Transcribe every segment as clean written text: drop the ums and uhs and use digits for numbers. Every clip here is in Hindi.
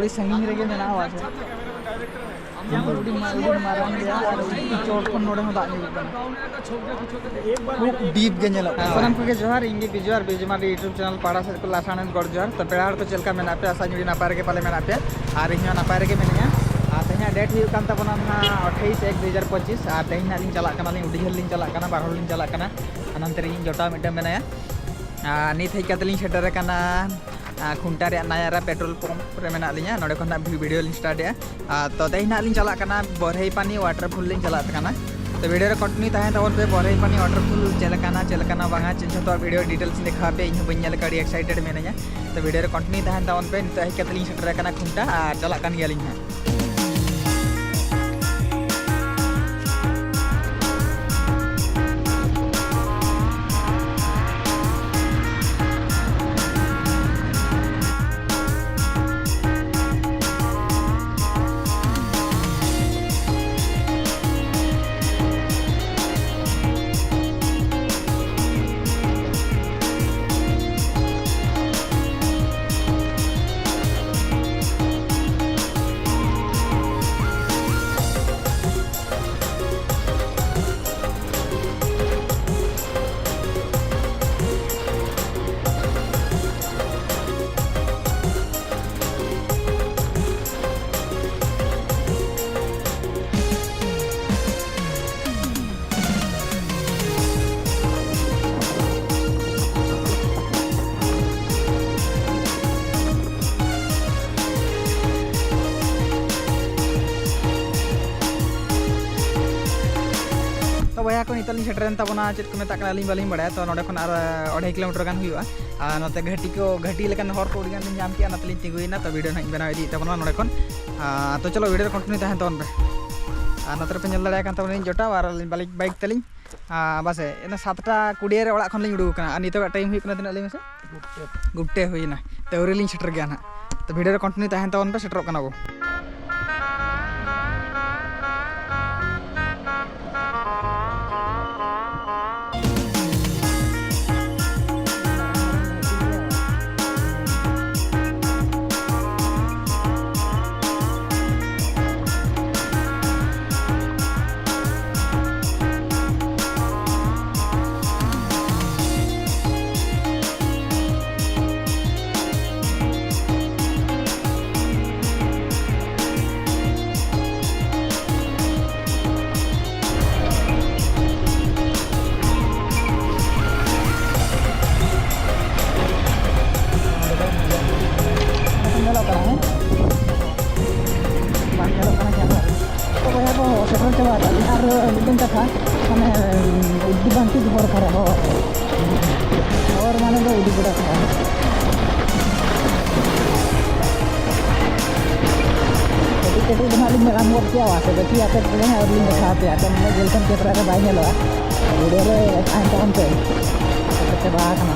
उड़ी संगीन रेगे मेना आवाज उड़ी मारंग गया और चोट को नोड़े में दाग नहीं बुक डीप के नेलो सनम को के जोहार इंगे बिजवार बिजमा यूट्यूब चैनल पाड़ा से को लासानन गड़ जोहार तो पेड़ाड़ को चलका मेना पे आशा जुड़ी नापार के पाले मेना पे और इन्हें नापार के मेनिया तेना डेट हुई कान तबना 28/1/2025 और तेना लिंग चला कना लिंग उडीहल लिंग चला कना बारहल लिंग चला कना अनंतर लिंग जोटा मिटे मेनाया नित हेज कतलिंग सेटर कना खुंटा रे नायारा पेट्रोल पंप रे मेना लिंगा नोडे खना वीडियो लिंग स्टार्ट या तो तेना लिंग चला कना बरहई पानी वाटरफॉल लिंग चला कना तो वीडियो रे कंटिन्यू ताहे तबन पे बरहई पानी वाटरफॉल चलकाना बांगा चिंता वीडियो डिटेल्स देखा पे इन बन नेल कड़ी एक्साइटेड मेनाया तो वीडियो रे कंटिन्यू ताहे तबन पे नित हेज कतलिंग सेटर कना खुंटा और चला कान गया लिंग बया को नितल सेटरेन तबना चेक को मेता कनालिंग बालिंग बड़ा तो नोडे खन 2.5 किलोमीटर गान हुआ नोते घाटी लेकिन हर को उड़ियान नाम किया नतलिंग तिगुइना तो वीडियो नाइन बनाव इदी तबना नोडे खन तो चलो वीडियो कंटिन्यू ताहें तबन पे नोते पे नेल दाड़ा कान तबन जोटा और बाइक तलिंग बस एना 7:20 रे ओड़ा खन लिंग उडुक कना नितो टाइम हुई कना तिना ले मेसे गुप्टे हुईना तो रेलिंग सेटर गया ना तो वीडियो कंटिन्यू ताहें तबन पे सेटर कना बो कथा माने उद्दी बांकी हर खरा और माने उद्दी बड़ा खरा कटी बनाली में काम वर्क किया वासे बेटी आके पड़े हैं और लिंग दिखा पे आके मैं वेलकम के तरह बाय नेलो वीडियो रे आन तोन पे कते बा कना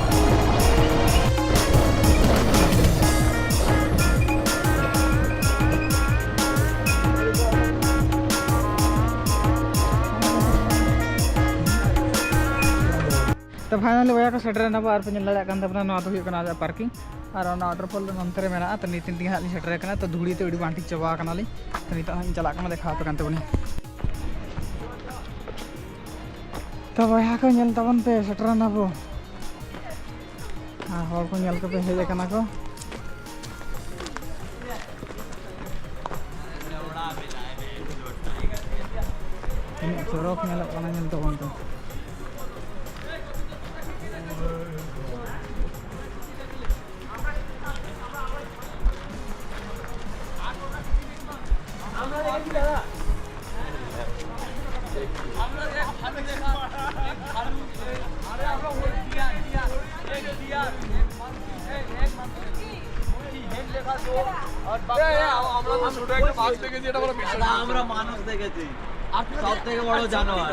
तो फाइनली बया को सेटर ना और पे लड़ा कान तबना नवा तो हुई कना पार्किंग और वाटरफॉल नंतर में ना तो नितिन दी हाली सेटर कना तो धूड़ी ते उड़ी बांटी चबा कना ली तो नित हम चला कना देखा पे कान तबनी तो बया को नेल तबन पे सेटर ना बो हर को नेल को पे हेजे कना को सड़क नेल कना नेल तबन तो আমরা মানুষ দেখেছি সব থেকে বড় জানোয়ার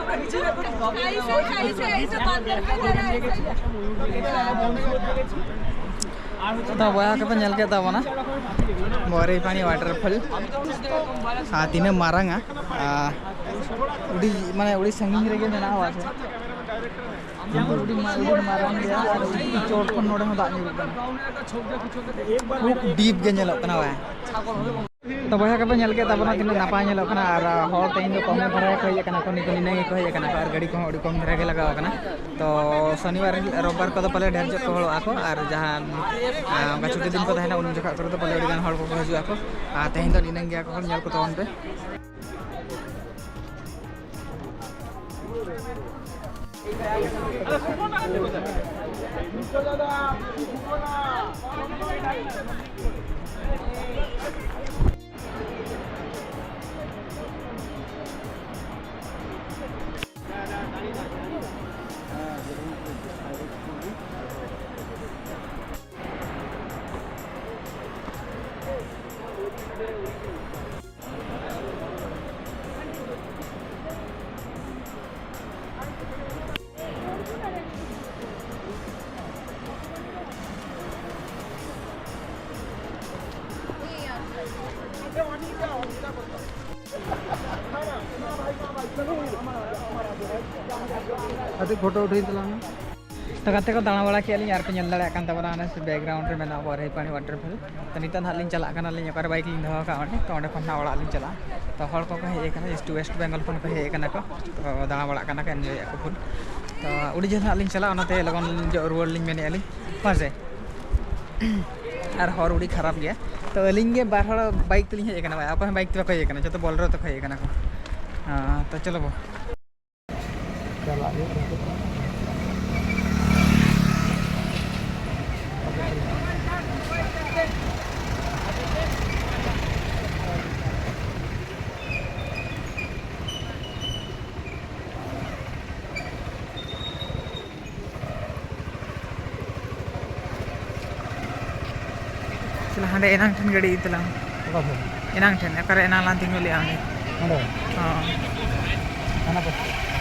तो बया के नेल के ताबना बरहई पानी वाटरफॉल तीन मारांगा उड़ी माने उड़ी संगीन रेगे मेना आवाज उड़ी मारन गया और चोट खन नोडे दाग ᱧᱩᱨᱩᱜ ᱠᱟᱱᱟ खूब डीप गे ᱧᱮᱞᱚᱜ ᱠᱟᱱᱟ ᱵᱟᱭ तो बहा कबे ᱧᱮᱞ के तबना तीन नापाय ᱧᱮᱞᱚᱜ ᱠᱟᱱᱟ और हर तेन दो कम धरा को हेज कना को निने को हेज कना और गाड़ी को अड़ी कम धरा के लगाव कना तो शनिवार रविवार को पले ढेर जो हड़ो आको और जहां छुट्टी दिन को तहना उन जगह को तो पले अड़ी गान हड़ को हजू आको आ तेन दो निने गया को ᱧᱮल को तवन पे अति फोटो उठाई तलाम तो कते को दाणा बड़ा किया यार पे नल दाड़ा कान तबना ने बैकग्राउंड रे मेना बरहे पानी वाटरफॉल तो नितन हाल लिन चला काना लिन ओकर बाइक लिन दवा का तो ओंडे खन ओड़ा लिन चला तो हड़ को हे काना ईस्ट वेस्ट बेंगल खन को हे काना को तो दाणा बड़ा काना के एंजॉय को फुल तो उड़ी जन हाल लिन चला ओनाते लगन जो रुवार लिन मेने आली पासे और हर उड़ी खराब गया तो अलिंग के बार हड़ बाइक तलिन हे काना आप बाइक तो हे काना जो बोलरो तो हे काना को तो चलो बो चला हांडे एनांग ठन गाड़ी इतला एनांग ठन एकर एनांग लान तिंगु ले आने हां खाना पर